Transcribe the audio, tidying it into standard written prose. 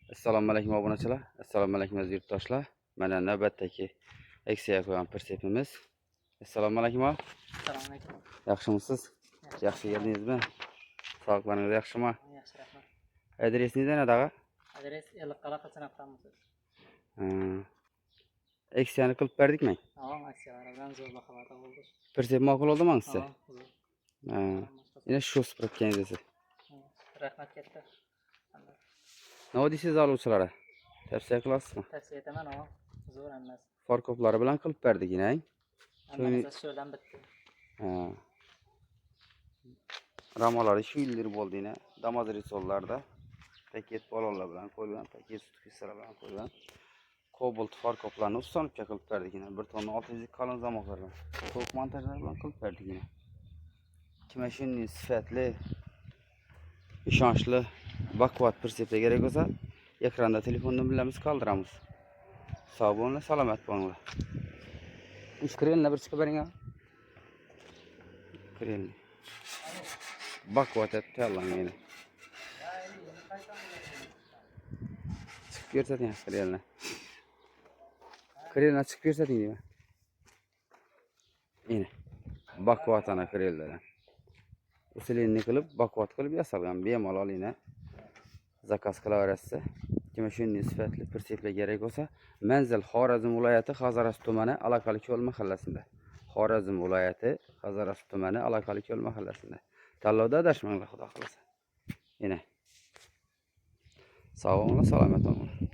Assalomu alaykum obunachilar. Assalomu alaykum aziz yurtdoshlar. Mana navbatdagi aksiyaga qo'ygan persepimiz. Assalomu alaykum. Assalomu alaykum. Yaxshimisiz? Yaxshi keldingizmi? Sog'liqlaringiz yaxshimi? Yaxshi, rahmat. Adresingiz nima daga? Adres Elqala Qilchanoqdamisiz? Aksiyani qilib berdikmi? Tamam, aksiyalar bilan zo'r baholarda bo'ldi. Persep ma'qul bo'ldimi sizga? Zo'r. Yine shu sprotkangiz. Rahmat katta. Nima deysiz oluvchilarga? Tavsiya qilasizmi? Tavsiya etaman, zo'r emas. Farkoplari bilan qilib berdik yine. Hammasi shulardan bitti. Ramalari shu yillar bo'ldi yine. Damoz risollarda paket balonlar bilan qo'yilgan, paket sut hissalar bilan qo'yilgan. Kobalt farkoplarni ustanibga qilib berdik yine. 1 tonna 600 kalın zamoqlar bilan. To'q montajlar bilan qilib berdik yine. Kimashinni sifatli, ishonchli, baquvvat perseplar kerak bo'lsa, ekranda telefon nomerlarimizni qoldiramiz. Sog' bo'linglar, salomat bo'linglar. Iskrenlar bir chiqib bering. Kren. Baquvvat tayyorlangan yine. Chiqib ko'rsating krenlar. Krenlar chiqib ko'rsating deyman. Yine. Baquvvat ana krenlar. Usulini qilib, baquvvat qilib yasalgan bemalol yine. Zakaz qilaverasiz. Kim shunday sifatli perseplar kerak bo'lsa, manzil Xorazm viloyati Hazaras tumani Alaqali ko'l mahallasida. Xorazm viloyati Hazaras tumani Alaqali ko'l mahallasida. Tanlovda adashmanglar, xudo xolasa. Yine. Sog' bo'linglar, salomat bo'linglar.